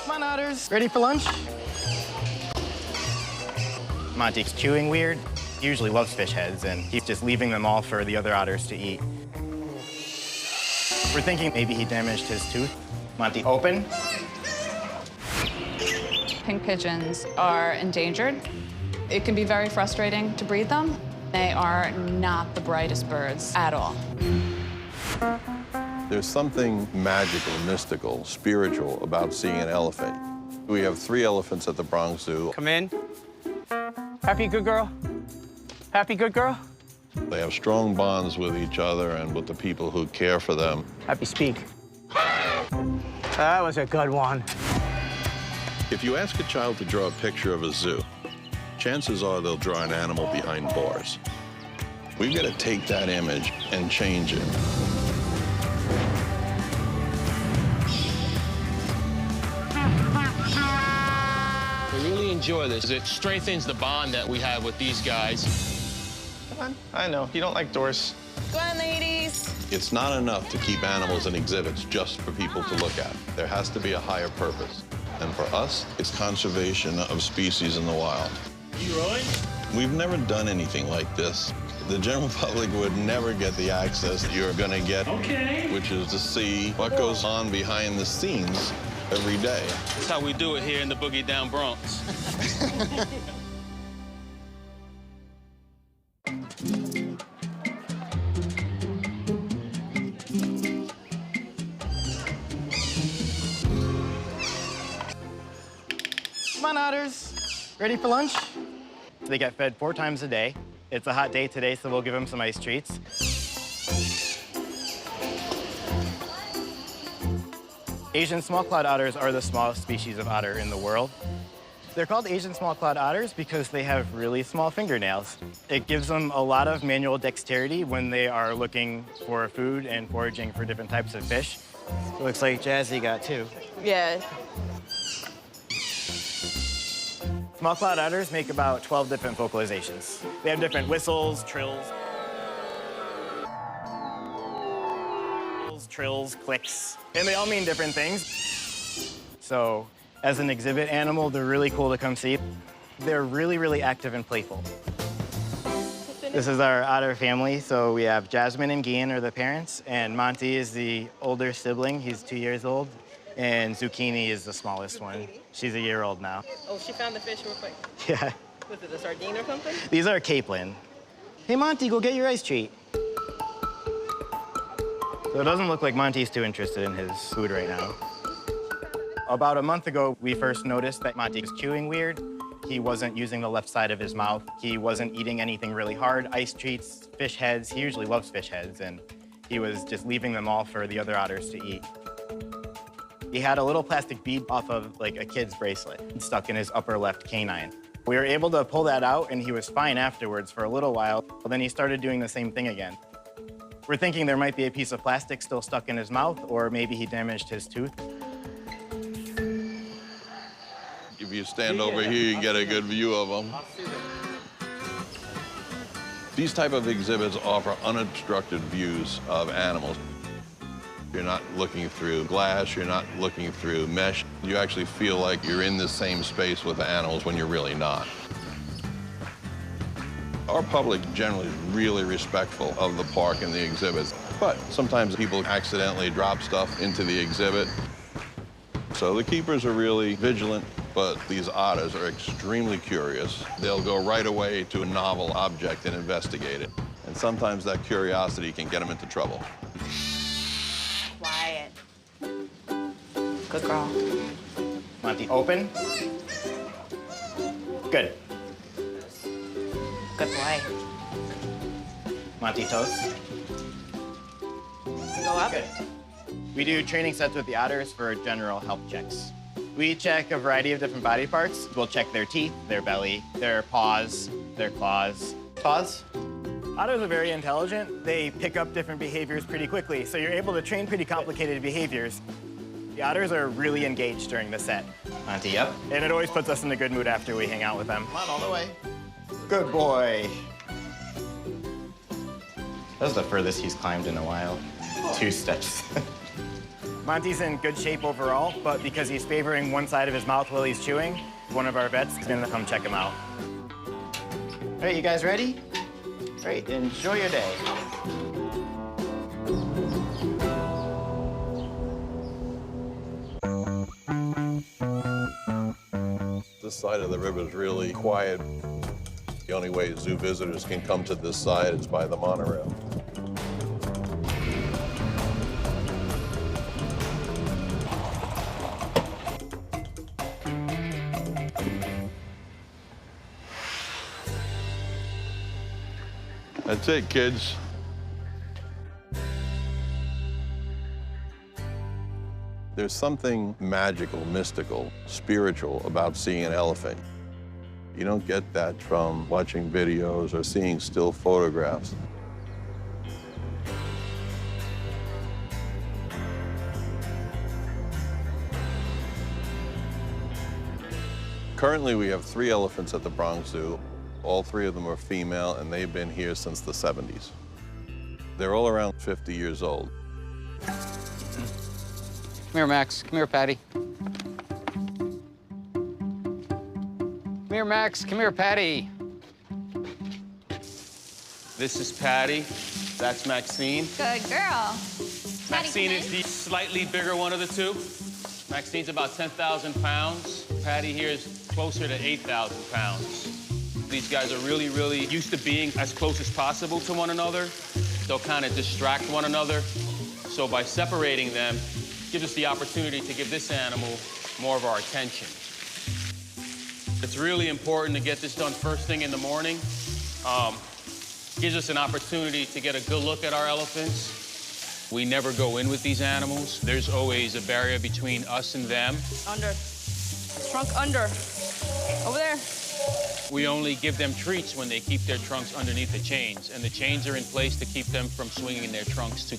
Come on, Otters. Ready for lunch? Monty's chewing weird. He usually loves fish heads, and he's just leaving them all for the other otters to eat. We're thinking maybe he damaged his tooth. Monty, open. Pink pigeons are endangered. It can be very frustrating to breed them. They are not the brightest birds at all. There's something magical, mystical, spiritual about seeing an elephant. We have 3 elephants at the Bronx Zoo. Come in. Happy, good girl? Happy, good girl? They have strong bonds with each other and with the people who care for them. Happy, speak. That was a good one. If you ask a child to draw a picture of a zoo, chances are they'll draw an animal behind bars. We've got to take that image and change it. We really enjoy this. It strengthens the bond that we have with these guys. Come on. I know. You don't like doors. Go on, ladies. It's not enough to keep animals in exhibits just for people to look at. There has to be a higher purpose. And for us, it's conservation of species in the wild. You rolling? We've never done anything like this. The general public would never get the access that you're going to get, which is to see what goes on behind the scenes every day. That's how we do it here in the Boogie Down Bronx. Come on, Otters. Ready for lunch? They get fed 4 times a day. It's a hot day today, so we'll give them some ice treats. Asian small-clawed otters are the smallest species of otter in the world. They're called Asian small-clawed otters because they have really small fingernails. It gives them a lot of manual dexterity when they are looking for food and foraging for different types of fish. It looks like Jazzy got 2. Yeah. Small-clawed otters make about 12 different vocalizations. They have different whistles, trills, clicks, and they all mean different things. So, as an exhibit animal, they're really cool to come see. They're really, really active and playful. This is our otter family. So we have Jasmine and Gian are the parents, and Monty is the older sibling. He's 2 years old. And Zucchini is the smallest one. She's a year old now. Oh, she found the fish real quick. Yeah. Was it a sardine or something? These are capelin. Hey, Monty, go get your ice treat. So it doesn't look like Monty's too interested in his food right now. About a month ago, we first noticed that Monty was chewing weird. He wasn't using the left side of his mouth. He wasn't eating anything really hard, ice treats, fish heads. He usually loves fish heads, and he was just leaving them all for the other otters to eat. He had a little plastic bead off of like a kid's bracelet stuck in his upper left canine. We were able to pull that out, and he was fine afterwards for a little while. But then he started doing the same thing again. We're thinking there might be a piece of plastic still stuck in his mouth, or maybe he damaged his tooth. If you stand over here, you get a good view of them. These type of exhibits offer unobstructed views of animals. You're not looking through glass, you're not looking through mesh. You actually feel like you're in the same space with the animals when you're really not. Our public generally is really respectful of the park and the exhibits, but sometimes people accidentally drop stuff into the exhibit. So the keepers are really vigilant, but these otters are extremely curious. They'll go right away to a novel object and investigate it. And sometimes that curiosity can get them into trouble. Quiet. Good girl. Monty, open. Good. Good boy. Monty, toast. Go up. Good. We do training sets with the otters for general health checks. We check a variety of different body parts. We'll check their teeth, their belly, their paws, their claws. Paws? Otters are very intelligent. They pick up different behaviors pretty quickly, so you're able to train pretty complicated behaviors. The otters are really engaged during the set. Monty, yep. And it always puts us in a good mood after we hang out with them. Come on, all the way. Good boy. That's the furthest he's climbed in a while. 2 steps. Monty's in good shape overall, but because he's favoring one side of his mouth while he's chewing, one of our vets is gonna come check him out. All right, you guys ready? Great, enjoy your day. This side of the river is really quiet. The only way zoo visitors can come to this side is by the monorail. That's it, kids. There's something magical, mystical, spiritual about seeing an elephant. You don't get that from watching videos or seeing still photographs. Currently, we have 3 elephants at the Bronx Zoo. All 3 of them are female, and they've been here since the 70s. They're all around 50 years old. Come here, Max. Come here, Patty. Come here, Max. Come here, Patty. This is Patty. That's Maxine. Good girl. Maxine is the slightly bigger one of the two. Maxine's about 10,000 pounds. Patty here is closer to 8,000 pounds. These guys are really, really used to being as close as possible to one another. They'll kind of distract one another. So by separating them, gives us the opportunity to give this animal more of our attention. It's really important to get this done first thing in the morning. Gives us an opportunity to get a good look at our elephants. We never go in with these animals. There's always a barrier between us and them. Under. Trunk under. Over there. We only give them treats when they keep their trunks underneath the chains, and the chains are in place to keep them from swinging their trunks too